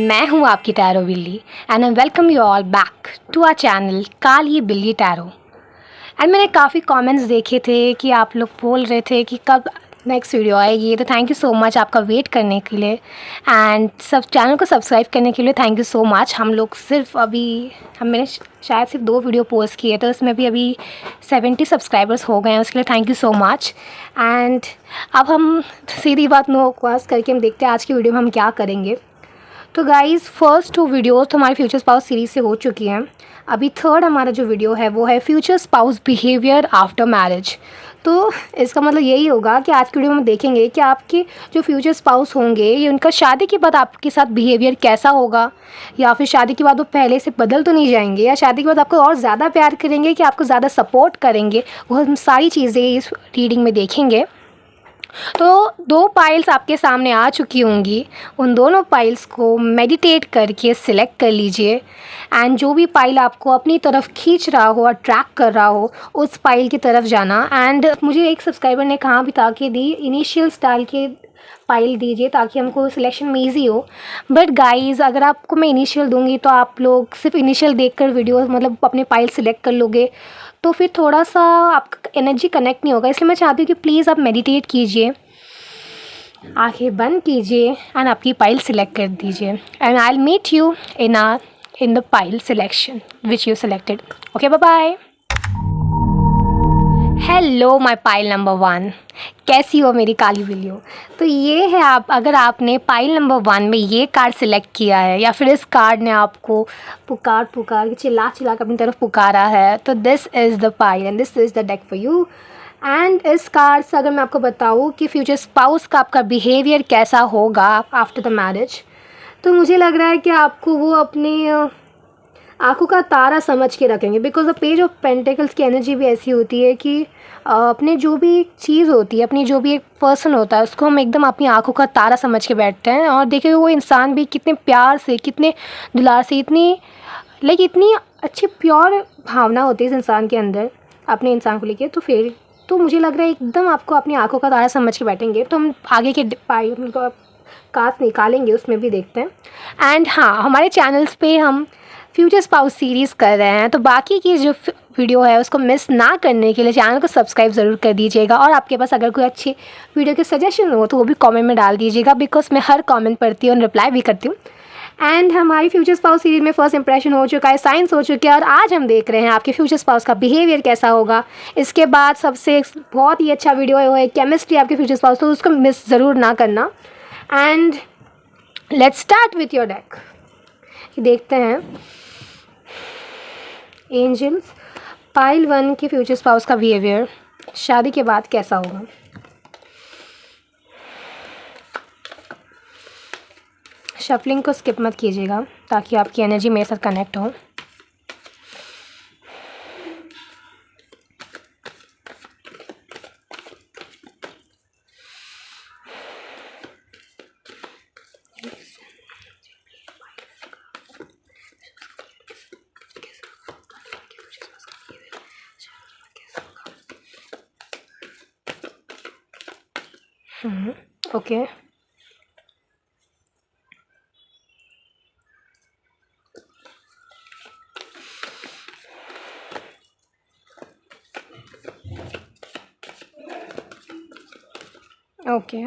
मैं हूँ आपकी टैरो बिल्ली and I welcome you all back to our channel Kali बिल्ली टैरो। एंड मैंने काफ़ी कमेंट्स देखे थे कि आप लोग बोल रहे थे कि कब नेक्स्ट वीडियो आएगी, तो थैंक यू सो मच आपका वेट करने के लिए एंड सब चैनल को सब्सक्राइब करने के लिए थैंक यू सो मच। हम लोग मैंने शायद सिर्फ 2 वीडियो पोस्ट किए, तो उसमें भी अभी 70 सब्सक्राइबर्स हो गए हैं, उसके लिए thank you so much. And अब हम सीधी बात नो बकवास करके हम देखते हैं आज की वीडियो में हम क्या करेंगे। तो गाइज़ फर्स्ट 2 वीडियोज़ तो हमारी फ्यूचर स्पाउस सीरीज़ से हो चुकी हैं। अभी थर्ड हमारा जो वीडियो है वो है future spouse behaviour after marriage. तो इसका मतलब यही होगा कि आज की वीडियो में हम देखेंगे कि आपके जो फ्यूचर स्पाउस होंगे ये उनका शादी के बाद आपके साथ बिहेवियर कैसा होगा, या फिर शादी के बाद वो पहले से बदल तो नहीं जाएंगे, या शादी के बाद आपको और ज़्यादा प्यार करेंगे कि आपको ज़्यादा सपोर्ट करेंगे। वो हम सारी चीज़ें इस रीडिंग में देखेंगे। तो 2 पाइल्स आपके सामने आ चुकी होंगी, उन दोनों पाइल्स को मेडिटेट करके सिलेक्ट कर लीजिए एंड जो भी पाइल आपको अपनी तरफ खींच रहा हो, अट्रैक्ट कर रहा हो, उस पाइल की तरफ जाना। एंड मुझे एक सब्सक्राइबर ने कहा भी था कि दी इनिशियल्स डाल के पाइल दीजिए ताकि हमको सिलेक्शन में ईजी हो। बट गाइज़ अगर आपको मैं इनिशियल दूंगी तो आप लोग सिर्फ इनिशियल देखकर वीडियो मतलब अपने पाइल सिलेक्ट कर लोगे, तो फिर थोड़ा सा आपका एनर्जी कनेक्ट नहीं होगा। इसलिए मैं चाहती हूँ कि प्लीज़ आप मेडिटेट कीजिए, आंखें बंद कीजिए एंड आपकी पाइल सिलेक्ट कर दीजिए and I will meet you in the pile selection which you selected. Okay, bye bye. Hello my pile number 1, कैसी हो मेरी काली बिल्लियों। तो ये है आप, अगर आपने पाइल नंबर 1 में ये कार्ड सिलेक्ट किया है या फिर इस कार्ड ने आपको पुकार के चिल्ला के अपनी तरफ पुकारा है, तो this is the pile and this is the deck for you. And इस कार्ड से अगर मैं आपको बताऊँ कि फ्यूचर स्पाउस का आपका बिहेवियर कैसा होगा आफ्टर द मैरिज, तो मुझे लग रहा है कि आपको वो अपनी आंखों का तारा समझ के रखेंगे। Because the page of pentacles की एनर्जी भी ऐसी होती है कि अपने जो भी चीज़ होती है, अपनी जो भी एक पर्सन होता है, उसको हम एकदम अपनी आंखों का तारा समझ के बैठते हैं। और देखिए वो इंसान भी कितने प्यार से, कितने दुलार से, इतनी अच्छी प्योर भावना होती है इस इंसान के अंदर अपने इंसान को लेके। तो मुझे लग रहा है एकदम आपको अपनी आंखों का तारा समझ के बैठेंगे। तो हम आगे के कार्ड निकालेंगे, उसमें भी देखते हैं। एंड हाँ, हमारे चैनल्स पे हम फ्यूचर स्पाउस सीरीज़ कर रहे हैं, तो बाकी की जो वीडियो है उसको मिस ना करने के लिए चैनल को सब्सक्राइब ज़रूर कर दीजिएगा। और आपके पास अगर कोई अच्छी वीडियो के सजेशन हो तो वो भी कमेंट में डाल दीजिएगा, बिकॉज मैं हर कमेंट पढ़ती हूँ और रिप्लाई भी करती हूँ। एंड हमारी फ्यूचर स्पाउस सीरीज़ में फर्स्ट इंप्रेशन हो चुका है, साइंस हो चुकी है, और आज हम देख रहे हैं आपके फ्यूचर स्पाउस का बिहेवियर कैसा होगा। इसके बाद सबसे बहुत ही अच्छा वीडियो है केमिस्ट्री आपके फ्यूचर स्पाउस, तो उसको मिस ज़रूर ना करना। And let's start with your deck. देखते हैं एंजल्स पाइल 1 के फ्यूचर स्पाउस का बिहेवियर शादी के बाद कैसा होगा। शफलिंग को स्किप मत कीजिएगा ताकि आपकी एनर्जी मेरे साथ कनेक्ट हो। ओके, ओके,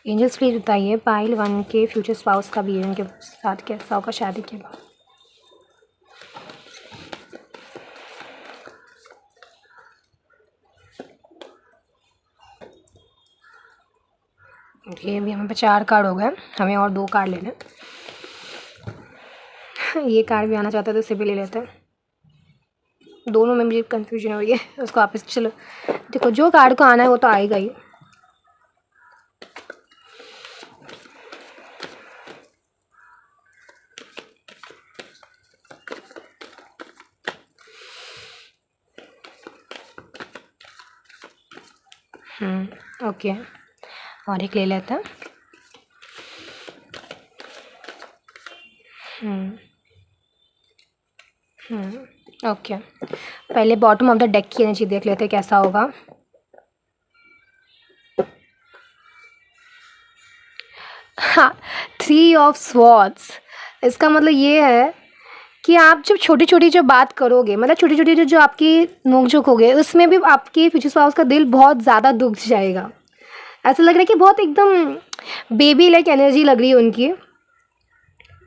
एंजल्स प्लीज बताइए पाइल 1 के फ्यूचर स्पाउस का बिहेवियर के साथ कैसा होगा शादी के बाद। ये भी हमें पे 4 कार्ड हो गए, हमें और 2 कार्ड लेने। ये कार्ड भी आना चाहता है तो इसे भी ले लेते हैं। दोनों में मुझे कंफ्यूजन हो रही है, उसको वापस चलो देखो, जो कार्ड को आना है वो तो आएगा ही। ओके, और एक ले लेते हैं। ओके, पहले बॉटम ऑफ द डेक की एनर्जी देख लेते हैं कैसा होगा। हाँ, 3 ऑफ स्वॉर्ड्स। इसका मतलब ये है कि आप जब छोटी छोटी जो बात करोगे, मतलब छोटी छोटी जो आपकी नोक-झोंक होगे, उसमें भी आपके फ्यूचर स्पाउस का दिल बहुत ज़्यादा दुख जाएगा। ऐसा लग रहा है कि बहुत एकदम बेबी लाइक एनर्जी लग रही है उनकी,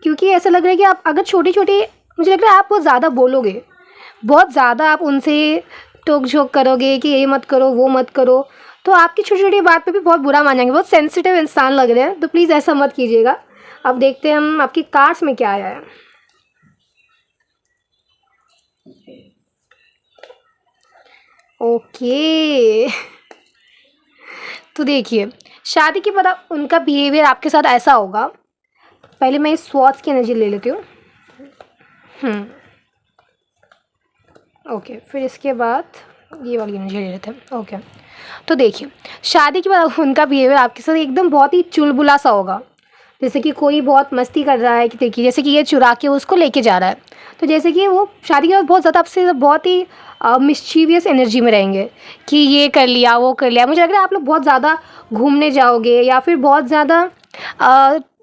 क्योंकि ऐसा लग रहा है कि आप अगर छोटी छोटी, मुझे लग रहा है आप बहुत ज़्यादा बोलोगे, बहुत ज़्यादा आप उनसे टोक झोंक करोगे कि ये मत करो वो मत करो, तो आपकी छोटी छोटी बात पे भी बहुत बुरा मानेंगे। बहुत सेंसिटिव इंसान लग रहे हैं, तो प्लीज़ ऐसा मत कीजिएगा। अब देखते हैं हम आपकी कार्ड्स में क्या आया है। ओके, तो देखिए, शादी के बाद उनका बिहेवियर आपके साथ ऐसा होगा। पहले मैं इस स्वॉर्ड्स की एनर्जी ले लेती हूँ। ओके, फिर इसके बाद ये वाली एनर्जी ले लेते हैं। ओके, तो देखिए, शादी के बाद उनका बिहेवियर आपके साथ एकदम बहुत ही चुलबुला सा होगा। जैसे कि कोई बहुत मस्ती कर रहा है, कि देखिए जैसे कि ये चुरा के उसको लेके जा रहा है, तो जैसे कि वो शादी के बाद बहुत ज़्यादा आपसे बहुत ही मिस्चीवियस एनर्जी में रहेंगे कि ये कर लिया वो कर लिया। मुझे लग रहा है आप लोग बहुत ज़्यादा घूमने जाओगे, या फिर बहुत ज़्यादा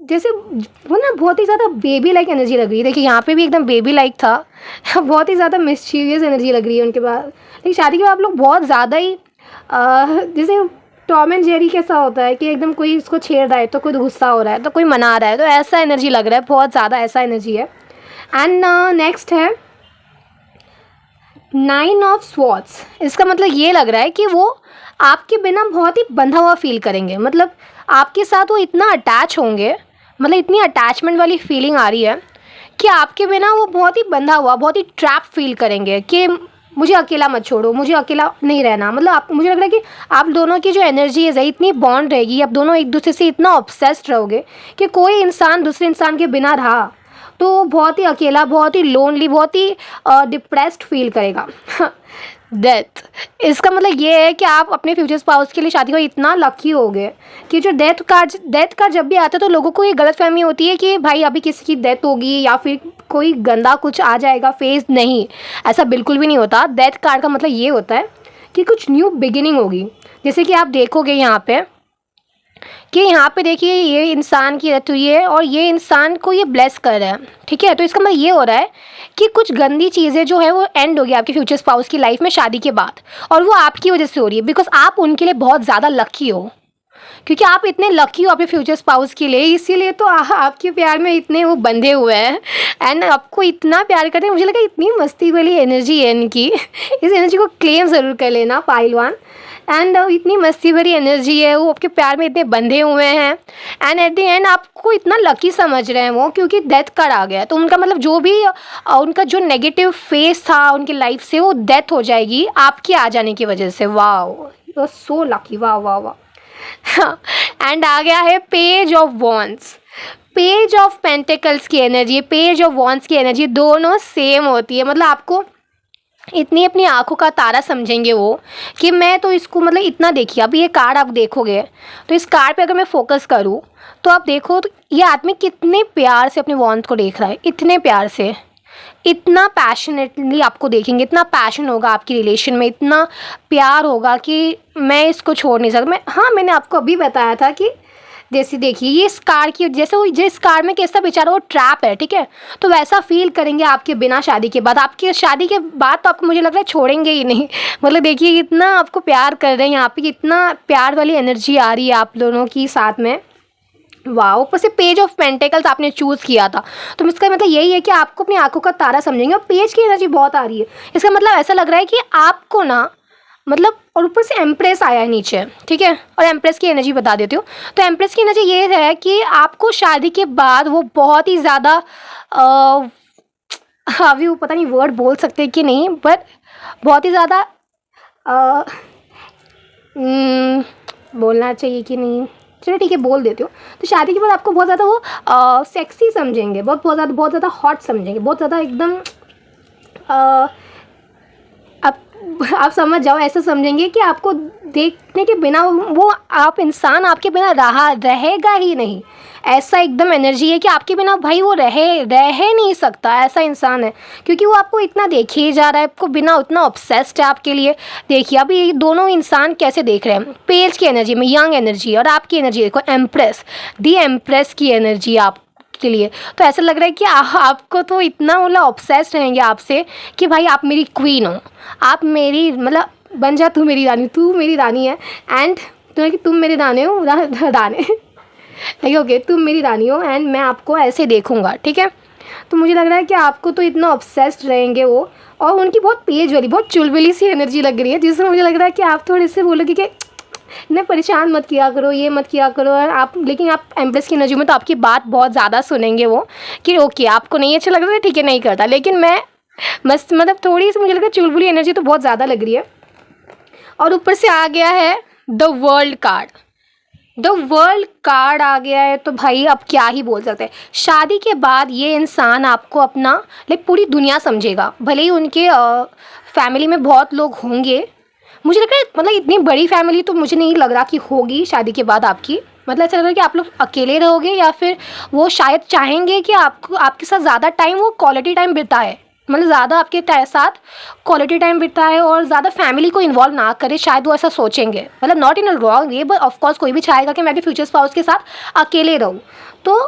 जैसे वो ना बहुत ही ज़्यादा बेबी लाइक एनर्जी लग रही है। देखिए यहाँ पे भी एकदम बेबी लाइक था। बहुत ही ज़्यादा मिस्चीवियस एनर्जी लग रही है उनके बाद। लेकिन शादी के बाद आप लोग बहुत ज़्यादा ही जैसे टॉम एंड जेरी कैसा होता है कि एकदम कोई इसको छेड़ रहा है तो कोई गुस्सा हो रहा है तो कोई मना रहा है, तो ऐसा एनर्जी लग रहा है, बहुत ज़्यादा ऐसा एनर्जी है। एंड नेक्स्ट है 9 ऑफ स्वॉर्ड्स। इसका मतलब ये लग रहा है कि वो आपके बिना बहुत ही बंधा हुआ फील करेंगे, मतलब आपके साथ वो इतना अटैच होंगे, मतलब इतनी अटैचमेंट वाली फीलिंग आ रही है कि आपके बिना वो बहुत ही बंधा हुआ, बहुत ही ट्रैप फील करेंगे कि मुझे अकेला मत छोड़ो, मुझे अकेला नहीं रहना। मतलब आप, मुझे लग रहा है कि आप दोनों की जो एनर्जी है इतनी बॉन्ड रहेगी, आप दोनों एक दूसरे से इतना ऑब्सेस्ड रहोगे कि कोई इंसान दूसरे इंसान के बिना रहा तो बहुत ही अकेला, बहुत ही लोनली, बहुत ही डिप्रेस्ड फील करेगा। डेथ, इसका मतलब ये है कि आप अपने फ्यूचर स्पाउस के लिए शादी को इतना लकी हो गए कि जो डेथ कार्ड जब भी आता है तो लोगों को ये गलतफहमी होती है कि भाई अभी किसी की डेथ होगी या फिर कोई गंदा कुछ आ जाएगा फेज। नहीं, ऐसा बिल्कुल भी नहीं होता। डेथ कार्ड का मतलब ये होता है कि कुछ न्यू बिगिनिंग होगी। जैसे कि आप देखोगे यहाँ पे कि यहाँ पे देखिए ये इंसान की डेथ हुई है और ये इंसान को ये ब्लेस कर रहा है, ठीक है। तो इसका मतलब ये हो रहा है कि कुछ गंदी चीज़ें जो है वो एंड हो गई आपके फ्यूचर स्पाउस की लाइफ में शादी के बाद, और वो आपकी वजह से हो रही है, बिकॉज आप उनके लिए बहुत ज़्यादा लकी हो, क्योंकि आप इतने लकी हो अपने फ्यूचर स्पाउस के लिए, इसीलिए तो आपके प्यार में इतने वो बंधे हुए हैं एंड आपको इतना प्यार करते हैं। मुझे लगा इतनी मस्ती वाली एनर्जी है इनकी। इस एनर्जी को क्लेम ज़रूर कर लेना पाइल वन। एंड इतनी मस्ती भरी एनर्जी है, वो आपके प्यार में इतने बंधे हुए हैं एंड एट द एंड आपको इतना लकी समझ रहे हैं वो, क्योंकि डेथ कार्ड आ गया। तो उनका मतलब जो भी उनका जो नेगेटिव फेस था उनकी लाइफ से, वो डेथ हो जाएगी आपके आ जाने की वजह से। वाह, यू आर सो लकी, वाह वाह वाह। एंड आ गया है page of wands. Page of pentacles की एनर्जी, पेज ऑफ वॉन्ड्स की एनर्जी, दोनों सेम होती है। मतलब आपको इतनी अपनी आंखों का तारा समझेंगे वो कि मैं तो इसको, मतलब इतना देखिए, अभी ये कार्ड आप देखोगे तो इस कार्ड पे अगर मैं फोकस करूँ तो आप देखो तो ये आदमी कितने प्यार से अपने वॉन्ड को देख रहा है, इतने प्यार से, इतना पैशनेटली आपको देखेंगे, इतना पैशन होगा आपकी रिलेशन में, इतना प्यार होगा कि मैं इसको छोड़ नहीं सकता। हाँ, मैंने आपको अभी बताया था कि जैसे देखिए ये इस कार की, जैसे वो जिस कार में कैसा बेचारा वो ट्रैप है, ठीक है, तो वैसा फील करेंगे आपके बिना शादी के बाद। आपकी शादी के बाद तो आपको मुझे लग रहा है छोड़ेंगे ही नहीं। मतलब देखिए इतना आपको प्यार कर रहे हैं यहाँ पे, कितना प्यार वाली एनर्जी आ रही है आप दोनों की साथ में। वाह, ऊपर से पेज ऑफ पेंटिकल्स आपने चूज़ किया था, तो इसका मतलब यही है कि आपको अपनी आंखों का तारा समझेंगे। और पेज की एनर्जी बहुत आ रही है, इसका मतलब ऐसा लग रहा है कि आपको ना, मतलब, और ऊपर से एम्प्रेस आया है नीचे, ठीक है। और एम्प्रेस की एनर्जी बता देती हूँ। तो एम्प्रेस की एनर्जी ये है कि आपको शादी के बाद वो बहुत ही ज़्यादा अभी वो पता नहीं वर्ड बोल सकते हैं कि नहीं, बट बहुत ही ज़्यादा बोलना चाहिए कि नहीं, चलो ठीक है बोल देती हूँ। तो शादी के बाद आपको बहुत ज़्यादा वो सेक्सी समझेंगे, बहुत ज़्यादा हॉट समझेंगे, बहुत ज़्यादा एकदम अब आप समझ जाओ, ऐसा समझेंगे कि आपको देखने के बिना वो आप इंसान आपके बिना रहेगा ही नहीं। ऐसा एकदम एनर्जी है कि आपके बिना भाई वो रह नहीं सकता, ऐसा इंसान है, क्योंकि वो आपको इतना देखे ही जा रहा है, आपको बिना उतना ऑब्सेस्ड है आपके लिए। देखिए अभी ये दोनों इंसान कैसे देख रहे हैं, पेज की एनर्जी में यंग एनर्जी, और आपकी एनर्जी देखो एम्प्रेस, दी एम्प्रेस की एनर्जी आप के लिए। तो ऐसा लग रहा है कि आपको तो इतना मतलब ऑब्सेस्ड रहेंगे आपसे कि भाई आप मेरी क्वीन हो, आप मेरी मतलब बन जा, तू मेरी रानी, तू मेरी रानी है, एंड तुम मेरे रानी हो, रानी ठीक, ओके, तुम मेरी रानी हो एंड मैं आपको ऐसे देखूंगा, ठीक है। तो मुझे लग रहा है कि आपको तो इतना ऑब्सेस्ड रहेंगे वो, और उनकी बहुत पेज वाली बहुत चुलबुली सी एनर्जी लग रही है, जिससे मुझे लग रहा है कि आप थोड़े से बोलोगे कि नहीं परेशान मत किया करो, ये मत किया करो आप, लेकिन आप एम्प्रेस की एनर्जी में तो आपकी बात बहुत ज़्यादा सुनेंगे वो, कि ओके आपको नहीं अच्छा लग रहा है, ठीक है नहीं करता, लेकिन मैं मस्त मतलब थोड़ी सी मुझे लग रहा है चुलबुली एनर्जी तो बहुत ज़्यादा लग रही है। और ऊपर से आ गया है the world card, the world card आ गया है, तो भाई अब क्या ही बोल सकते हैं। शादी के बाद ये इंसान आपको अपना लाइक पूरी दुनिया समझेगा, भले ही उनके फैमिली में बहुत लोग होंगे, मुझे लग रहा है मतलब इतनी बड़ी फैमिली तो मुझे नहीं लग रहा कि होगी शादी के बाद आपकी, मतलब ऐसा लग रहा है कि आप लोग अकेले रहोगे, या फिर वो शायद चाहेंगे कि आपको आपके साथ ज़्यादा टाइम वो क्वालिटी टाइम बिताए, मतलब ज़्यादा आपके साथ क्वालिटी टाइम बिताए और ज़्यादा फैमिली को इन्वॉल्व ना करे, शायद वो ऐसा सोचेंगे, मतलब not in a wrong way, but of course कोई भी चाहेगा कि मैं भी फ्यूचर स्पाउस के साथ अकेले रहूँ। तो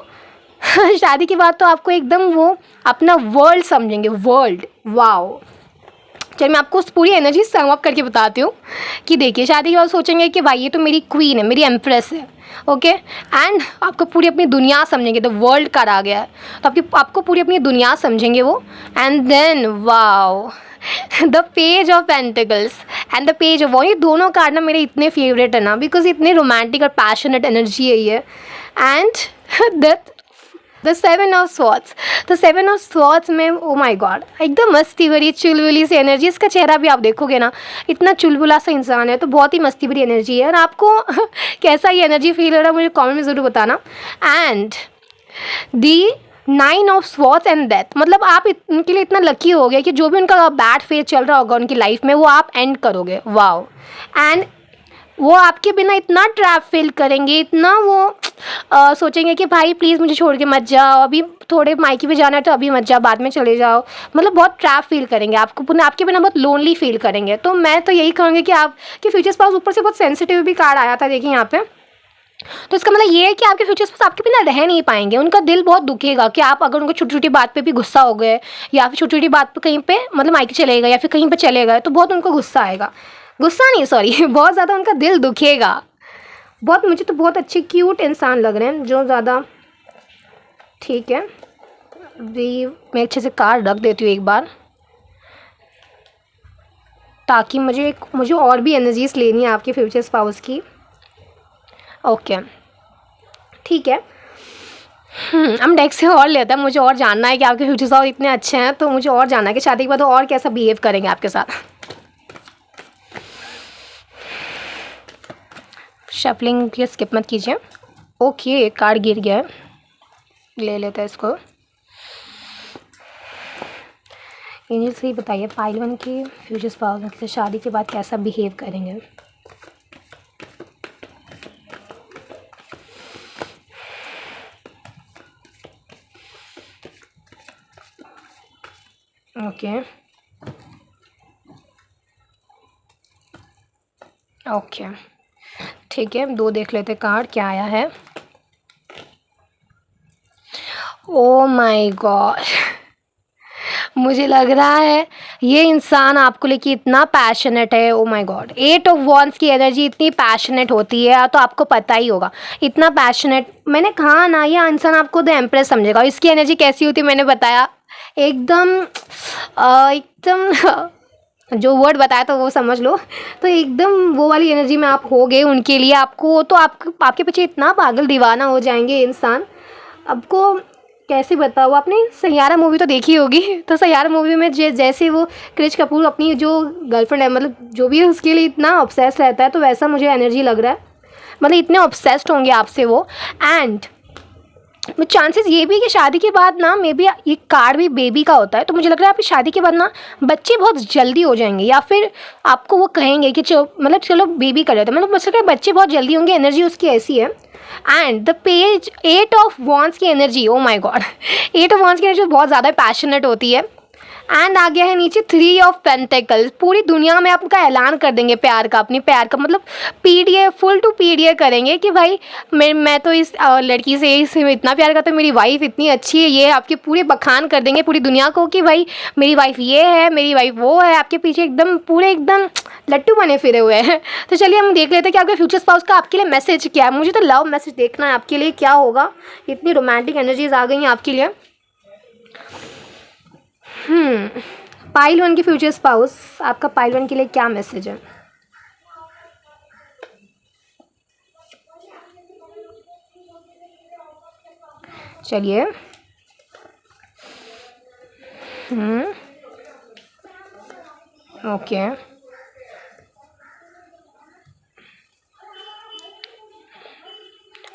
शादी के बाद तो आपको एकदम वो अपना वर्ल्ड समझेंगे, वर्ल्ड, वाओ। चलिए मैं आपको उस पूरी एनर्जी सम अप करके बताती हूँ कि देखिए शादी के बाद सोचेंगे कि भाई ये तो मेरी क्वीन है, मेरी एम्प्रेस है, ओके, एंड आपको पूरी अपनी दुनिया समझेंगे, द वर्ल्ड कार्ड आ गया है, तो आपको पूरी अपनी दुनिया समझेंगे वो, and then wow the page of pentacles and the page of, ये दोनों कार्ड ना मेरे इतने फेवरेट है ना, बिकॉज इतने रोमांटिक और पैशनेट एनर्जी है ये, and that the seven of swords, तो सेवन ऑफ स्वॉर्ड्स में ओ माय गॉड एकदम मस्ती भरी चुलबुली सी एनर्जी, इसका चेहरा भी आप देखोगे ना इतना चुलबुला सा इंसान है, तो बहुत ही मस्ती भरी एनर्जी है, और आपको कैसा ये एनर्जी फील हो रहा है मुझे कमेंट में ज़रूर बताना। And the 9 of swords and death, मतलब आप उनके लिए इतना लकी हो गए कि जो भी उनका बैड फेज चल रहा होगा उनकी लाइफ में वो आप एंड करोगे, वाओ। एंड वो आपके बिना इतना ट्रैप फील करेंगे, इतना वो सोचेंगे कि भाई प्लीज़ मुझे छोड़ के मत जाओ, अभी थोड़े मायके भी जाना है तो अभी मत जाओ, बाद में चले जाओ, मतलब बहुत ट्रैप फील करेंगे, आपके बिना बहुत लोनली फील करेंगे। तो मैं तो यही कहूँगी कि आपके फ्यूचर स्पाउस, ऊपर से बहुत सेंसिटिव भी कार्ड आया था देखिए यहाँ पे, तो इसका मतलब ये है कि आपके फ्यूचर स्पाउस आपके बिना रह नहीं पाएंगे, उनका दिल बहुत दुखेगा कि आप अगर उनको छोटी छोटी बात पे भी गुस्सा हो गए, या फिर छोटी छोटी बात पे कहीं पे मतलब मायके चले गए या फिर कहीं पे चले गए, तो बहुत उनको गुस्सा आएगा, गुस्सा नहीं सॉरी बहुत ज़्यादा उनका दिल दुखेगा बहुत। मुझे तो बहुत अच्छे क्यूट इंसान लग रहे हैं जो ज़्यादा, ठीक है अभी मैं अच्छे से कार्ड रख देती हूँ एक बार, ताकि मुझे और भी एनर्जीज लेनी है आपके फ्यूचर स्पाउस की, ओके ठीक है। हम डेक से और लेते हैं, मुझे और जानना है कि आपके फ्यूचर स्पाउस इतने अच्छे हैं, तो मुझे और जानना है कि शादी के बाद और कैसा बिहेव करेंगे आपके साथ। शफलिंग के स्किप मत कीजिए, ओके कार्ड गिर गया है, ले लेते हैं इसको। एंजल से ही बताइए पाइल 1 के फ्यूचर स्पाउस मतलब शादी के बाद कैसा बिहेव करेंगे। ओके ओके ठीक है, 2 देख लेते कार्ड क्या आया है। ओ माय गॉड मुझे लग रहा है ये इंसान आपको लेके इतना पैशनेट है, oh my God 8 of wands की एनर्जी इतनी पैशनेट होती है, तो आपको पता ही होगा इतना पैशनेट, मैंने कहा ना ये इंसान आपको द एम्प्रेस समझेगा। इसकी एनर्जी कैसी होती है मैंने बताया, एकदम जो वर्ड बताया तो वो समझ लो, तो एकदम वो वाली एनर्जी में आप हो गए उनके लिए, आपको तो आपके पीछे इतना पागल दीवाना हो जाएंगे इंसान। आपको कैसे बताओ, आपने सैयारा मूवी तो देखी होगी, तो सैयारा मूवी में जैसे वो क्रिश कपूर अपनी जो गर्लफ्रेंड है मतलब जो भी है उसके लिए इतना ऑब्सेस्ड रहता है, तो वैसा मुझे एनर्जी लग रहा है, मतलब इतने ऑब्सेस्ड होंगे आपसे वो। एंड चांसेस ये भी कि शादी के बाद ना मे बी ये कार्ड भी बेबी का होता है, तो मुझे लग रहा है आपकी शादी के बाद ना बच्चे बहुत जल्दी हो जाएंगे, या फिर आपको वो कहेंगे कि चलो बेबी कर लेते हैं, मतलब मुझे लग रहा है बच्चे बहुत जल्दी होंगे, एनर्जी उसकी ऐसी है। And the page 8 of wands की energy, oh my god, 8 of wands की एनर्जी बहुत ज़्यादा पैशनेट होती है। एंड आ गया है नीचे 3 ऑफ पेंटिकल्स, पूरी दुनिया में आपका ऐलान कर देंगे प्यार का, अपनी प्यार का, मतलब पीडीए फुल टू पीडीए करेंगे कि भाई मैं तो इस लड़की से इतना प्यार करता हूँ, मेरी वाइफ इतनी अच्छी है, ये आपके पूरे बखान कर देंगे पूरी दुनिया को कि भाई मेरी वाइफ ये है, मेरी वाइफ वो है, आपके पीछे एकदम पूरे एकदम लट्टू बने फिरे हुए हैं। तो चलिए हम देख लेते हैं कि आपके फ्यूचर स्पाउस का आपके लिए मैसेज क्या है। मुझे तो लव मैसेज देखना है आपके लिए क्या होगा, इतनी रोमांटिक एनर्जीज आ गई हैं आपके लिए। पाइल 1 की फ्यूचर स्पाउस, आपका पाइल 1 के लिए क्या मैसेज है? चलिए, ओके,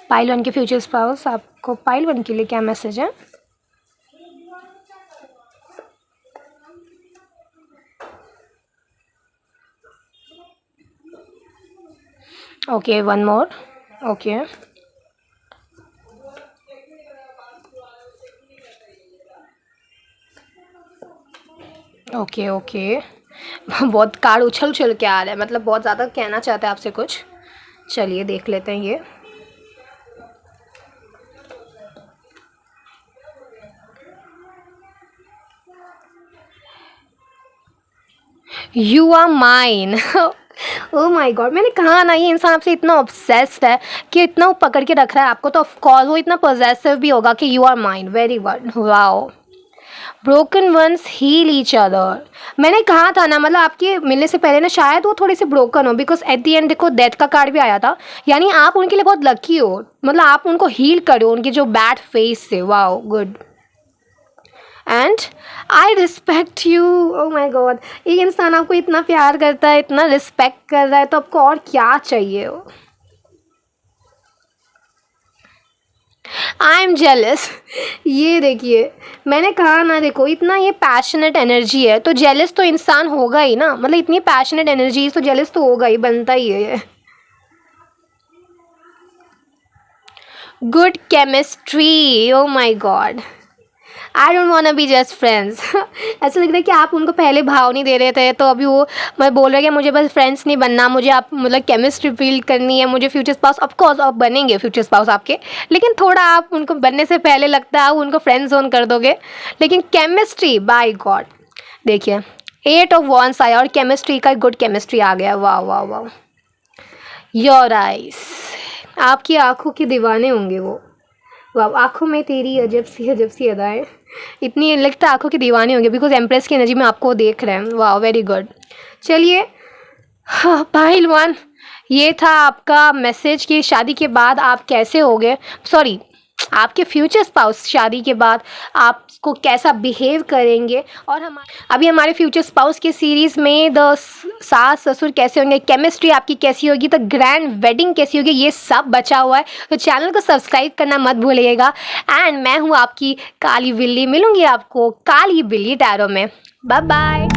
पाइल 1 के फ्यूचर स्पाउस, आपको पाइल 1 के लिए क्या मैसेज है? Okay, one more, okay, okay, okay. बहुत कार्ड उछल उछल के आ रहा है, मतलब बहुत ज़्यादा कहना चाहते हैं आपसे कुछ। चलिए देख लेते हैं ये। You are mine. Oh my god, मैंने कहा ना ये इंसान आपसे इतना ऑब्सेस्ड है कि इतना वो पकड़ के रख रहा है आपको, तो ऑफ कोर्स वो इतना पॉजेसिव भी होगा कि you are mine. Very good, wow. Broken ones heal each other, मैंने कहा था ना, मतलब आपके मिलने से पहले ना शायद वो थोड़े से ब्रोकन हो, बिकॉज एट द एंड देखो डेथ का कार्ड भी आया था, यानी आप उनके लिए बहुत लकी हो, मतलब आप उनको हील करो उनके जो बैड फेस से। Wow, good. And I respect you. Oh my god, एक इंसान आपको इतना प्यार करता है, इतना रिस्पेक्ट कर रहा है, तो आपको और क्या चाहिए हो? I am jealous. ये देखिए, मैंने कहा ना, देखो इतना ये पैशनेट एनर्जी है, तो जेलस तो इंसान होगा ही ना, मतलब इतनी पैशनेट एनर्जी तो जेलस तो होगा ही, बनता ही है ये। Good chemistry, oh my god, I don't want be just friends. ऐसा लग रहा है कि आप उनको पहले भाव नहीं दे रहे थे, तो अभी वो मैं बोल रहा है कि मुझे बस फ्रेंड्स नहीं बनना, मुझे आप मतलब केमिस्ट्री फील करनी है, मुझे फ्यूचर स्पाउस। ऑफ कोर्स आप बनेंगे फ्यूचर स्पाउस आपके, लेकिन थोड़ा आप उनको बनने से पहले लगता है आप उनको फ्रेंड जोन कर दोगे। लेकिन केमिस्ट्री, बाय गॉड, देखिए 8 ऑफ वॉन्ड्स आया और केमिस्ट्री का गुड केमिस्ट्री आ गया। वाह वाह वाह। योर आइज, आपकी आंखों के दीवाने होंगे वो। वाह, आंखों में तेरी अजब सी अदाएं, इतनी लगता है आंखों के दीवाने होंगे, बिकॉज एम्प्रेस की एनर्जी में आपको देख रहे हैं। वाह, वेरी गुड। चलिए, पाइल 1, ये था आपका मैसेज कि शादी के बाद आप कैसे होगे, सॉरी आपके फ्यूचर स्पाउस शादी के बाद आपको कैसा बिहेव करेंगे। और अभी हमारे फ्यूचर स्पाउस के सीरीज़ में द सास ससुर कैसे होंगे, केमिस्ट्री आपकी कैसी होगी, तो ग्रैंड वेडिंग कैसी होगी, ये सब बचा हुआ है। तो चैनल को सब्सक्राइब करना मत भूलिएगा। एंड मैं हूँ आपकी काली बिल्ली, मिलूँगी आपको काली बिल्ली टैरो में। Bye bye.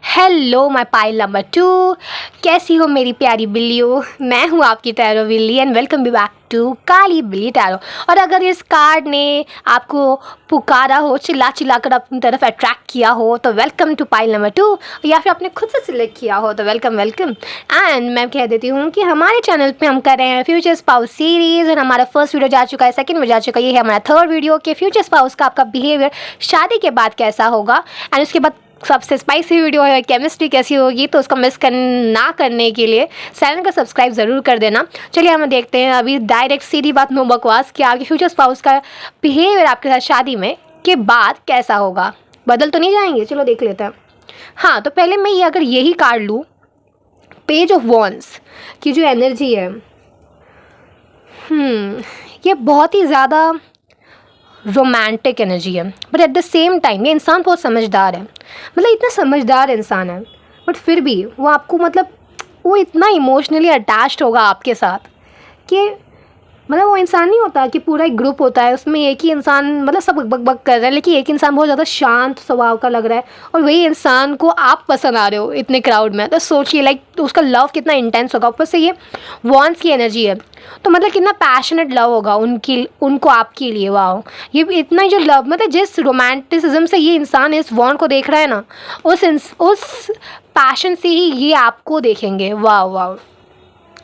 Hello my pile number 2, कैसी हो मेरी प्यारी बिल्लियों? मैं हूँ आपकी टैरो बिल्ली and welcome be back to Kali बिल्ली टैरो। और अगर इस कार्ड ने आपको पुकारा हो, चिल्ला चिल्ला कर अपनी तरफ अट्रैक्ट किया हो, तो वेलकम टू पाइल नंबर 2, या फिर आपने खुद से सिलेक्ट किया हो तो वेलकम वेलकम। एंड मैं कह देती हूँ कि हमारे चैनल पे हम कर रहे हैं फ्यूचर स्पाउस सीरीज़, और हमारा फर्स्ट वीडियो जा चुका है, सेकंड वीडियो जा चुका है, ये है हमारा थर्ड वीडियो कि फ्यूचर स्पाउस का आपका बिहेवियर शादी के बाद कैसा होगा। एंड उसके बाद सबसे स्पाइसी वीडियो है केमिस्ट्री कैसी होगी, तो उसका मिस ना करने के लिए चैनल का सब्सक्राइब ज़रूर कर देना। चलिए हम देखते हैं अभी डायरेक्ट सीधी बात, नो बकवास, कि आपके फ्यूचर स्पाउस का बिहेवियर आपके साथ शादी में के बाद कैसा होगा, बदल तो नहीं जाएंगे। चलो देख लेते हैं। हाँ, तो पहले मैं ये अगर यही कार्ड लूँ, पेज ऑफ वॉन्ड्स की जो एनर्जी है, ये बहुत ही ज़्यादा रोमांटिक एनर्जी है, but at the same time ये इंसान बहुत समझदार है, मतलब इतना समझदार इंसान है, बट फिर भी वो आपको मतलब वो इतना इमोशनली अटैच्ड होगा आपके साथ कि मतलब वो इंसान नहीं होता कि पूरा एक ग्रुप होता है, उसमें एक ही इंसान मतलब सब बक बक कर रहा है, लेकिन एक इंसान बहुत ज़्यादा शांत स्वभाव का लग रहा है और वही इंसान को आप पसंद आ रहे हो इतने क्राउड में। तो सोचिए लाइक उसका लव कितना इंटेंस होगा। ऊपर से ये वॉन्स की एनर्जी है, तो मतलब कितना पैशनेट लव होगा उनको आपके लिए। वाह, ये इतना जो लव मतलब जिस रोमांटिसिज्म से ये इंसान इस वॉन्ड को देख रहा है ना, उस पैशन से ही ये आपको देखेंगे। वाह वाह।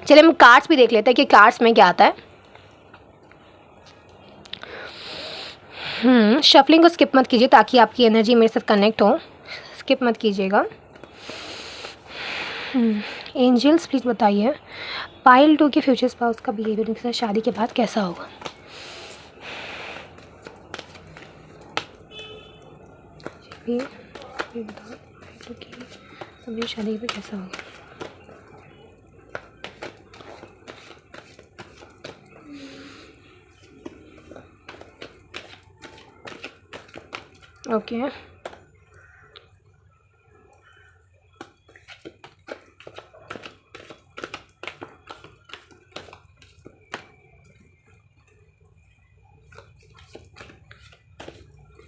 चलिए हम कार्ड्स भी देख लेते हैं कि कार्ड्स में क्या आता है। शफलिंग को स्किप मत कीजिए ताकि आपकी एनर्जी मेरे साथ कनेक्ट हो, स्किप मत कीजिएगा। एंजल्स प्लीज़ बताइए पाइल 2 के फ्यूचर स्पाउस का बिहेवियर उनके साथ शादी के बाद कैसा होगा। ये बताओ पाइल 2 की शादी के बाद कैसा होगा। ओके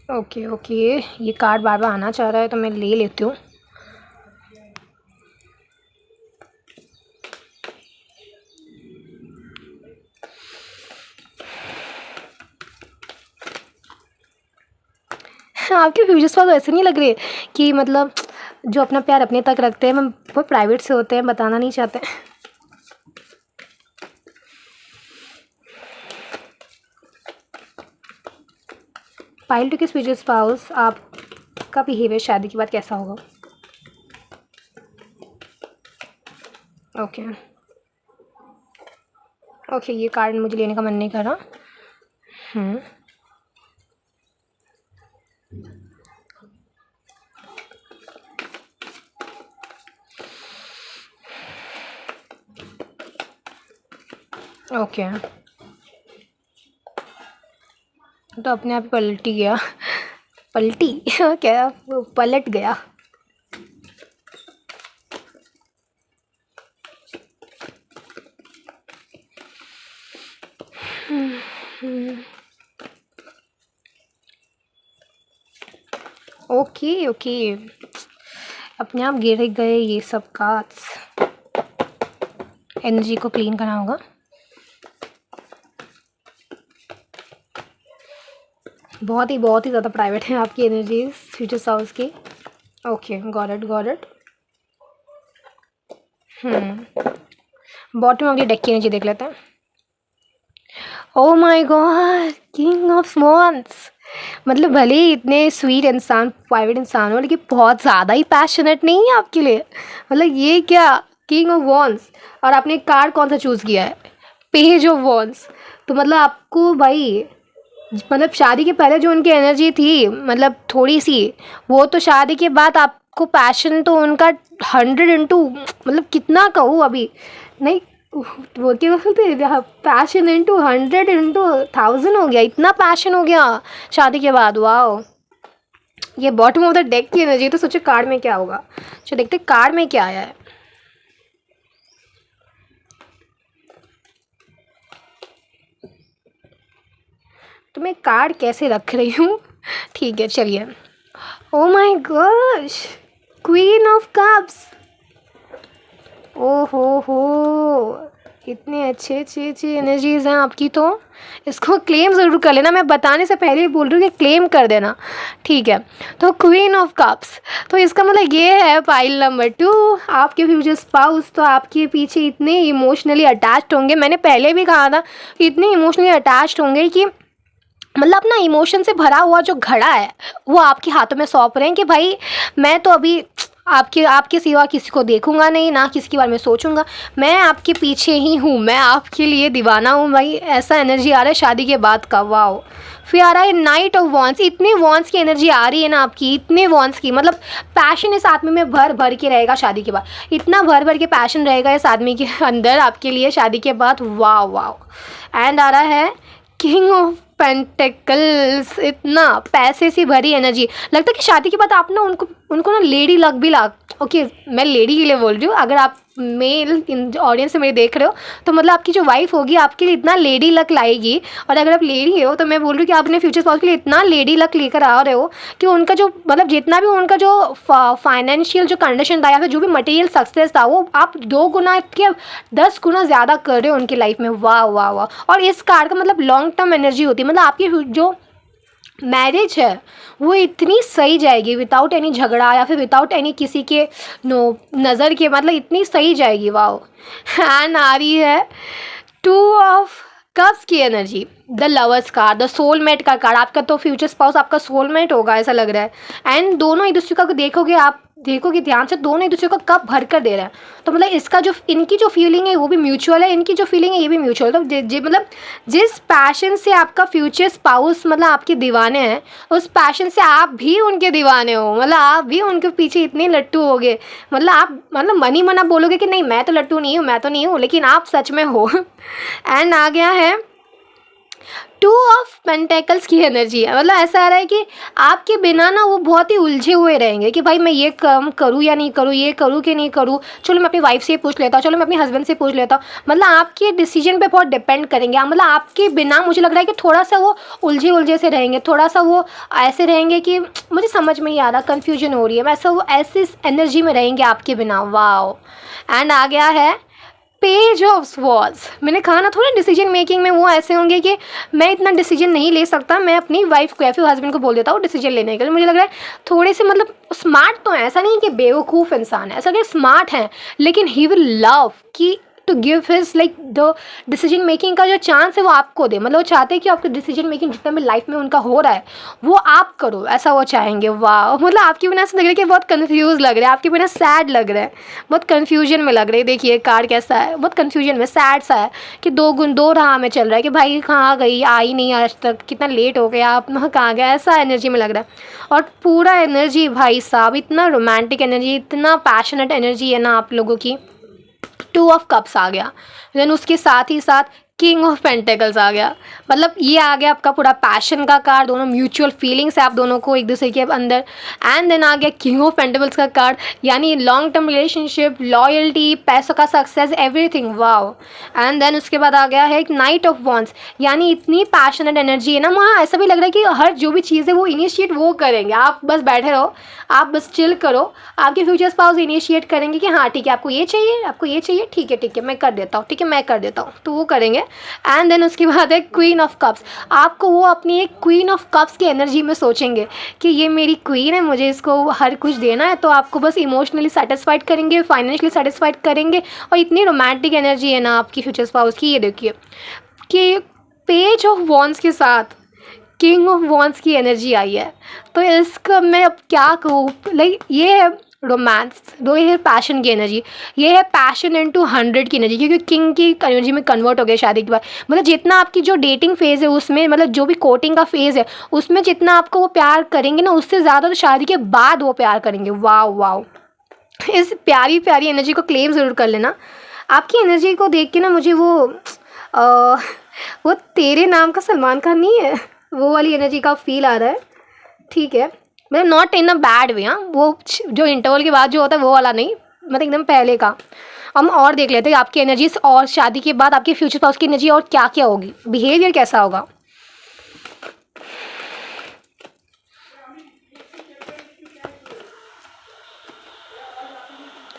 ओके ओके, ये कार्ड बार बार आना चाह रहा है तो मैं ले लेती हूँ। आपके फ्यूचर्स वाले ऐसे नहीं लग रहे कि मतलब जो अपना प्यार अपने तक रखते हैं, वो प्राइवेट से होते हैं, बताना नहीं चाहते। पाइल 2 के फ्यूचर स्पाउस आपका बिहेवियर शादी के बाद कैसा होगा। ओके ओके, ये कार्ड मुझे लेने का मन नहीं कर रहा। ओके तो अपने आप पलटी गया पलटी क्या वो पलट गया। ओके ओके, अपने आप गिर गए ये सब कार्ड्स। एनर्जी को क्लीन करना होगा। बहुत ही ज़्यादा प्राइवेट है आपकी एनर्जीज फ्यूचर स्पाउस की। Okay got it got it. Bottom of the deck की एनर्जी देख लेते हैं। ओह my God, king of wands. मतलब भले ही इतने स्वीट इंसान प्राइवेट इंसान हो, लेकिन बहुत ज़्यादा ही पैशनेट नहीं है आपके लिए। मतलब ये क्या, किंग ऑफ वॉन्ड्स, और आपने कार्ड कौन सा चूज़ किया है, पेज ऑफ वॉन्ड्स। तो मतलब आपको भाई मतलब शादी के पहले जो उनकी एनर्जी थी मतलब थोड़ी सी, वो तो शादी के बाद आपको पैशन तो उनका 100 मतलब कितना कहूँ अभी नहीं, वो क्या बोलते पैशन इंटू 100 × 1000 हो गया, इतना पैशन हो गया शादी के बाद। वाह, ये बॉटम ऑफ द डेक की एनर्जी। तो सोचो कार्ड में क्या होगा। चलो देखते कार्ड में क्या आया है। तो मैं कार्ड कैसे रख रही हूँ, ठीक है चलिए। Oh my gosh, queen of cups. ओ हो, इतने अच्छे एनर्जीज हैं आपकी। तो इसको क्लेम ज़रूर कर लेना, मैं बताने से पहले ही बोल रही हूँ कि क्लेम कर देना, ठीक है। तो क्वीन ऑफ कप्स, तो इसका मतलब ये है पाइल नंबर 2, आपके फ्यूचर स्पाउस तो आपके पीछे इतने इमोशनली अटैच्ड होंगे। मैंने पहले भी कहा था इतने इमोशनली अटैच्ड होंगे कि मतलब अपना इमोशन से भरा हुआ जो घड़ा है वो आपके हाथों में सौंप रहे हैं कि भाई मैं तो अभी आपके सिवा किसी को देखूंगा नहीं, ना किसी के बारे में सोचूंगा, मैं आपके पीछे ही हूँ, मैं आपके लिए दीवाना हूँ भाई। ऐसा एनर्जी आ रहा है शादी के बाद का। वाओ, फिर आ रहा है नाइट ऑफ वॉन्ड्स। इतने वॉन्ड्स की एनर्जी आ रही है ना आपकी, इतने वॉन्ड्स की, मतलब पैशन इस आदमी में भर भर के रहेगा शादी के बाद। इतना भर भर के पैशन रहेगा इस आदमी के अंदर आपके लिए शादी के बाद। वाह वाह। एंड आ रहा है किंग ऑफ पेंटिकल्स। इतना पैसे से भरी एनर्जी, लगता है कि शादी के बाद आप ना उनको उनको ना लेडी लक भी ला, ओके मैं लेडी के लिए बोल रही हूँ, अगर आप मेल ऑडियंस से मेरे देख रहे हो तो मतलब आपकी जो वाइफ होगी आपके लिए इतना लेडी लक लाएगी। और अगर आप लेडी हो तो मैं बोल रही हूँ कि आप अपने फ्यूचर स्पाउस के लिए इतना लेडी लक लेकर आ रहे हो कि उनका जो मतलब जितना भी उनका जो फाइनेंशियल जो कंडीशन था या फिर जो भी मटेरियल सक्सेस था वो आप 2 गुना के 10 गुना ज़्यादा कर रहे हो उनकी लाइफ में। वाह वाह वाह। और इस कार्ड का मतलब लॉन्ग टर्म एनर्जी होती है, मतलब आपकी जो मैरिज है वो इतनी सही जाएगी विदाउट एनी झगड़ा या फिर विदाउट एनी किसी के नज़र के, मतलब इतनी सही जाएगी। वाह। एंड आ रही है 2 ऑफ कप्स की energy, the lovers card, the soulmate का कार्ड। आपका तो फ्यूचर स्पाउस आपका सोलमेट होगा ऐसा लग रहा है। एंड दोनों एक दूसरे का देखोगे, आप देखोगे ध्यान से, दोनों एक दूसरे को कप भर कर दे रहे हैं। तो मतलब इसका जो इनकी जो फीलिंग है वो भी म्यूचुअल है, इनकी जो फीलिंग है ये भी म्यूचुअल है। तो मतलब जिस पैशन से आपका फ्यूचर स्पाउस मतलब आपके दीवाने हैं, उस पैशन से आप भी उनके दीवाने हो, मतलब आप भी उनके पीछे इतने लट्टू हो गए। मतलब आप मतलब मन ही मन आप बोलोगे कि नहीं मैं तो लट्टू नहीं हूँ, मैं तो नहीं हूँ, लेकिन आप सच में हो। एंड आ गया है 2 ऑफ पेंटेकल्स की एनर्जी है, मतलब ऐसा आ रहा है कि आपके बिना ना वो बहुत ही उलझे हुए रहेंगे कि भाई मैं ये काम करूँ या नहीं करूँ, ये करूँ कि नहीं करूँ, चलो मैं अपनी वाइफ से पूछ लेता हूँ, चलो मैं अपने हस्बैंड से पूछ लेता हूँ। मतलब आपके डिसीजन पे बहुत डिपेंड करेंगे, मतलब आपके बिना मुझे लग रहा है कि थोड़ा सा वो उलझे उलझे से रहेंगे, थोड़ा सा वो ऐसे रहेंगे कि मुझे समझ में नहीं आ रहा, कन्फ्यूजन हो रही है, वैसा वो ऐसी एनर्जी में रहेंगे आपके बिना। वाओ। एंड आ गया है पेज ऑफ स्वॉर्ड्स। मैंने कहा ना थोड़ा डिसीजन मेकिंग में वो ऐसे होंगे कि मैं इतना डिसीजन नहीं ले सकता, मैं अपनी वाइफ को या फिर हस्बैंड को बोल देता हूँ डिसीजन लेने के लिए। मुझे लग रहा है थोड़े से मतलब स्मार्ट तो है, ऐसा नहीं कि बेवकूफ़ इंसान है, ऐसा नहीं, स्मार्ट है, लेकिन ही विल लव कि to give his like the decision making का जो चांस है वो आपको दे। मतलब वो चाहते हैं कि आपके डिसीजन मेकिंग जितना भी लाइफ में उनका हो रहा है वो आप करो, ऐसा वो चाहेंगे। वाह। मतलब आपके बिना ऐसा लग रहा है कि बहुत कंफ्यूज लग रहा है, आपके बिना सैड लग रहा है, बहुत कन्फ्यूजन में लग रही है। देखिए कार्ड कैसा है, बहुत कन्फ्यूजन में सैड सा है कि दो राह में चल रहा है कि भाई कहाँ गई, आई नहीं आज तक, कितना लेट हो गया, आप कहाँ गया, ऐसा एनर्जी में लग रहा है। और पूरा एनर्जी भाई साहब इतना रोमांटिक एनर्जी, इतना पैशनेट एनर्जी है ना आप लोगों की। 2 ऑफ कप्स आ गया, देन उसके साथ ही साथ किंग ऑफ पेंटेकल्स आ गया। मतलब ये आ गया आपका पूरा पैशन का कार्ड, दोनों म्यूचुअल फीलिंग्स है आप दोनों को एक दूसरे के अंदर। एंड देन आ गया किंग ऑफ पेंटेकल्स का कार्ड, यानी लॉन्ग टर्म रिलेशनशिप, लॉयल्टी, पैसों का success, everything. Wow. And then उसके बाद आ गया है एक नाइट ऑफ वॉन्ड्स, यानी इतनी पैशनेट एनर्जी है ना, वहाँ ऐसा भी लग रहा है कि हर जो भी चीज़ है वो इनिशिएट वो करेंगे, आप बस बैठे रहो, आप बस चिल करो, आपके फ्यूचर स्पाउस इनिशिएट करेंगे कि हाँ ठीक है आपको ये चाहिए, आपको ये चाहिए, ठीक है मैं कर देता हूँ, ठीक है मैं कर देता हूँ, तो वो करेंगे। एंड देन उसके बाद है क्वीन ऑफ कप्स, आपको वो अपनी एक क्वीन ऑफ कप्स की एनर्जी में सोचेंगे कि ये मेरी क्वीन है, मुझे इसको हर कुछ देना है, तो आपको बस इमोशनली सेटिस्फाइड करेंगे, फाइनेंशियली सेटिस्फाइड करेंगे। और इतनी रोमांटिक एनर्जी है ना आपकी फ्यूचर स्पाउस की। ये देखिए कि पेज ऑफ वॉन्ड्स के साथ किंग ऑफ वॉन्ड्स की एनर्जी आई है, तो इसका मैं अब क्या कहूँ, लाइक ये है रोमांस, दो ये है पैशन की एनर्जी, ये है पैशन इनटू 100 की एनर्जी, क्योंकि किंग की एनर्जी में कन्वर्ट हो गया शादी के बाद। मतलब जितना आपकी जो डेटिंग फेज़ है उसमें, मतलब जो भी कोर्टिंग का फेज़ है उसमें जितना आपको वो प्यार करेंगे ना, उससे ज़्यादा तो शादी के बाद वो प्यार करेंगे। Wow wow. इस प्यारी प्यारी एनर्जी को क्लेम ज़रूर कर लेना। आपकी एनर्जी को देख के ना मुझे अ, वो तेरे नाम का सलमान खान नहीं है, वो वाली एनर्जी का फील आ रहा है। ठीक है, मतलब not in a bad way, हाँ वो जो इंटरवल के बाद जो होता है वो वाला नहीं, मतलब एकदम पहले का। हम और देख लेते हैं आपकी एनर्जीज, और शादी के बाद आपके फ्यूचर स्पाउस की एनर्जी और क्या क्या होगी, बिहेवियर कैसा होगा।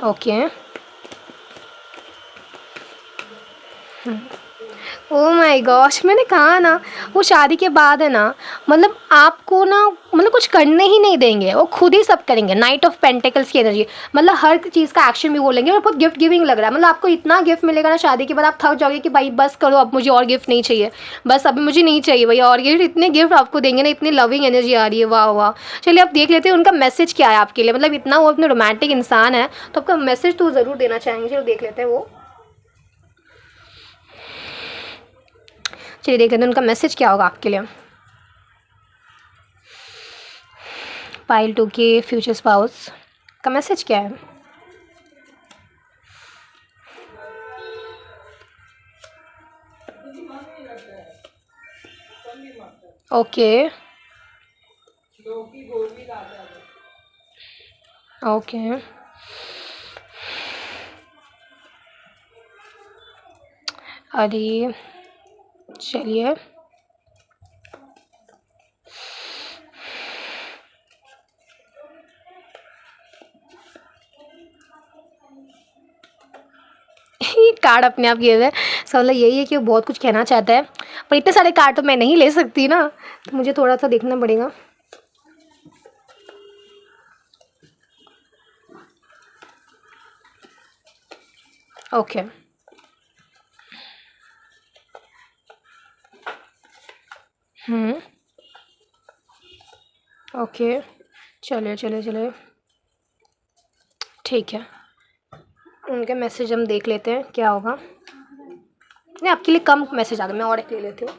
ओके। ओह माय गॉश, मैंने कहा ना वो शादी के बाद है ना, मतलब आपको ना मतलब कुछ करने ही नहीं देंगे, वो खुद ही सब करेंगे। नाइट ऑफ पेंटिकल्स की एनर्जी, मतलब हर चीज़ का एक्शन भी वो लेंगे, और बहुत गिफ्ट गिविंग लग रहा है। मतलब आपको इतना गिफ्ट मिलेगा ना शादी के बाद, आप थक जाओगे कि भाई बस करो, अब मुझे और गिफ्ट नहीं चाहिए, बस अभी मुझे नहीं चाहिए भैया और गिफ्ट। इतने गिफ्ट आपको देंगे ना, इतनी लविंग एनर्जी आ रही है। वाह वाह। चलिए आप देख लेते हैं उनका मैसेज क्या है आपके लिए, मतलब इतना वो अपने रोमांटिक इंसान है तो आपका मैसेज तो ज़रूर देना चाहेंगे। चलो देख लेते हैं वो, चलिए देख लेते हैं उनका मैसेज क्या होगा आपके लिए। पाइल 2 के फ्यूचर स्पाउस का मैसेज क्या है। Okay okay. अरे चलिए। ये कार्ड अपने आप ये है, इसका मतलब यही है कि वो बहुत कुछ कहना चाहता है, पर इतने सारे कार्ड तो मैं नहीं ले सकती ना, तो मुझे थोड़ा सा देखना पड़ेगा। ओके। ओके, चलिए चलिए चलिए, ठीक है। उनके मैसेज हम देख लेते हैं क्या होगा। नहीं, आपके लिए कम मैसेज आ गए, मैं और एक ले लेती हूँ।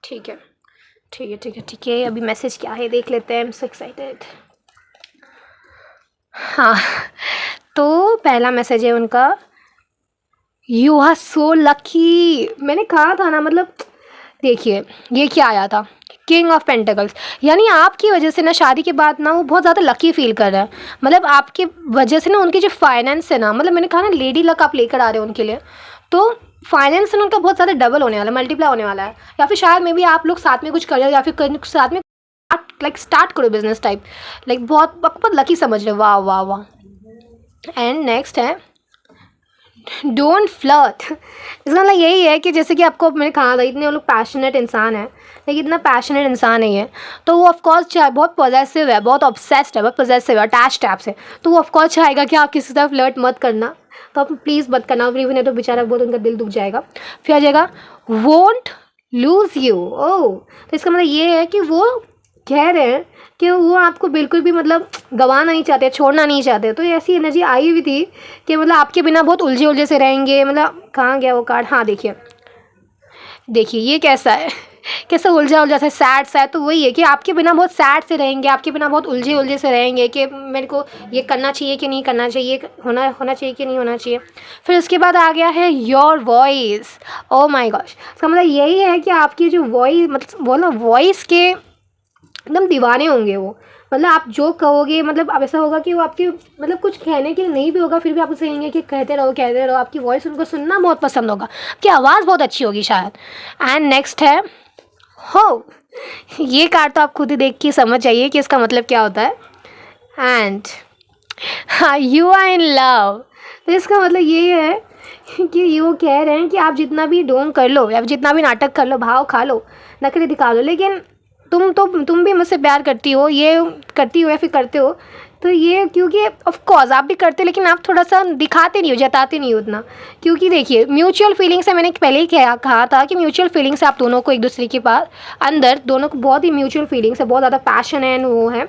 ठीक है ठीक है ठीक है ठीक है, अभी मैसेज क्या है देख लेते हैं। I am so excited. हाँ, तो पहला मैसेज है उनका, यू आर सो लकी। मैंने कहा था ना, मतलब देखिए ये क्या आया था, किंग ऑफ पेंटिकल्स, यानी आपकी वजह से ना शादी के बाद ना वो बहुत ज़्यादा लकी फील कर रहा है। मतलब आपकी वजह से ना उनकी जो फाइनेंस है ना, मतलब मैंने कहा ना लेडी लक आप लेकर आ रहे हो उनके लिए, तो फाइनेंस ना उनका बहुत ज़्यादा डबल होने वाला है, मल्टीप्लाई होने वाला है। या फिर शायद मे बी आप लोग साथ में कुछ कर रहे हो, या फिर साथ में स्टार्ट करो बिजनेस टाइप, बहुत आपको बहुत लकी समझ रहे हो। वाह वाह वाह। एंड नेक्स्ट है डोंट फ्लर्ट। इसका मतलब यही है कि जैसे कि आपको मैंने कहा था, इतने लोग पैशनेट इंसान है, लेकिन इतना पैशनेट इंसान नहीं है, तो वो ऑफकोर्स चाहे बहुत पॉजेसिव है, बहुत ऑब्सेस्ड है, बहुत पॉजेसिव है, अटैच टाइप से, तो वो ऑफकोर्स चाहेगा कि आप किसी तरह फ्लर्ट मत करना, तो आप प्लीज़ मत करना, फिर नहीं तो बेचारा बहुत उनका दिल दुख जाएगा। फिर आ जाएगा वोंट लूज़ यू। ओह, तो इसका मतलब ये है कि वो कह रहे हैं कि वो आपको बिल्कुल भी मतलब गंवाना नहीं चाहते, छोड़ना नहीं चाहते। तो ऐसी एनर्जी आई हुई थी कि मतलब आपके बिना बहुत उलझे उलझे से रहेंगे। मतलब कहाँ गया वो कार्ड, हाँ देखिए देखिए ये कैसा है, कैसा उलझा उलझा सा सैड सैड, तो वही है कि आपके बिना बहुत सैड से रहेंगे, आपके बिना बहुत उलझे उलझे से रहेंगे कि मेरे को ये करना चाहिए कि नहीं करना चाहिए, होना चाहिए कि नहीं होना चाहिए। फिर उसके बाद आ गया है your voice. O my gosh, इसका मतलब यही है कि आपकी जो वॉइस, मतलब वो ना वॉइस के एकदम दीवाने होंगे वो। मतलब आप जो कहोगे, मतलब अब ऐसा होगा कि वो आपके मतलब कुछ कहने के लिए नहीं भी होगा, फिर भी आप उसे कहेंगे कि कहते रहो, आपकी वॉइस उनको सुनना बहुत पसंद होगा, आपकी आवाज़ बहुत अच्छी होगी शायद। एंड नेक्स्ट है हो। ये कार्ड तो आप खुद ही देख के समझ जाइए कि इसका मतलब क्या होता है। And you are in love. तो इसका मतलब ये है कि ये वो कह रहे हैं कि आप जितना भी ढोंग कर लो, या जितना भी नाटक कर लो, भाव खा लो, नखरे दिखा लो, लेकिन तुम भी मुझसे प्यार करती हो, ये करती हो या फिर करते हो, तो ये क्योंकि ऑफ कोर्स आप भी करते हो, लेकिन आप थोड़ा सा दिखाते नहीं हो, जताते नहीं हो उतना। क्योंकि देखिए म्यूचुअल फीलिंग्स है, मैंने पहले ही कहा था कि म्यूचुअल फीलिंग्स है आप दोनों को एक दूसरे के पास अंदर, दोनों को बहुत ही म्यूचुअल फीलिंग्स है, बहुत ज़्यादा पैशन है वो है।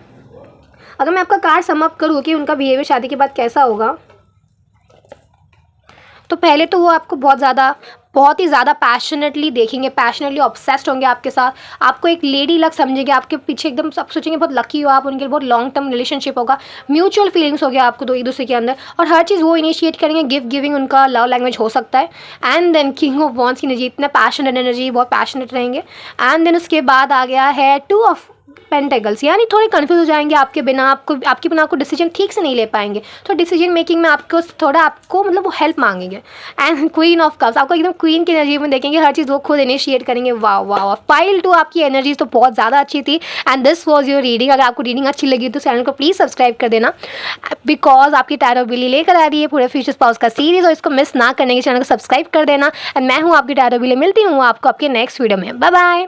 अगर मैं आपका कार्ड सम अप करूँ कि उनका बिहेवियर शादी के बाद कैसा होगा, तो पहले तो वो आपको बहुत ही ज़्यादा पैशनेटली देखेंगे, पैशनेटली ऑब्सेस्ड होंगे आपके साथ, आपको एक लेडी लक समझेंगे, आपके पीछे एकदम सब सोचेंगे बहुत लकी हो आप, उनके लिए बहुत लॉन्ग टर्म रिलेशनशिप होगा, म्यूचुअल फीलिंग्स हो गया आपको दो एक दूसरे के अंदर, और हर चीज़ वो इनिशिएट करेंगे, गिफ्ट गिविंग उनका लव लैंग्वेज हो सकता है। And then king of wands की एनर्जी, इतना पैशनेट एनर्जी, बहुत पैशनेट रहेंगे। एंड देन उसके बाद आ गया है टू ऑफ पेंटेकल्स, यानी थोड़े कंफ्यूज हो जाएंगे आपके बिना, आपके बिना आपको डिसीजन ठीक से नहीं ले पाएंगे, तो डिसीजन मेकिंग में आपको मतलब वो हेल्प मांगेंगे। एंड क्वीन ऑफ कप्स, आपको एकदम क्वीन की एनर्जी में देखेंगे, हर चीज़ वो खुद इनिशिएट करेंगे। वाह वाह वाह। पाइल 2 आपकी एनर्जी तो बहुत ज़्यादा अच्छी थी। And this was your reading. अगर आपको रीडिंग अच्छी लगी तो चैनल को प्लीज़ सब्सक्राइब कर देना, बिकॉज आपकी टैरो बिली लेकर आ रही है पूरे फ्यूचर स्पाउस का सीरीज, और इसको मिस ना करने के चैनल को सब्सक्राइब कर देना। एंड मैं हूँ आपकी टैरो बिली, मिलती हूँ आपको आपके नेक्स्ट वीडियो में। Bye bye.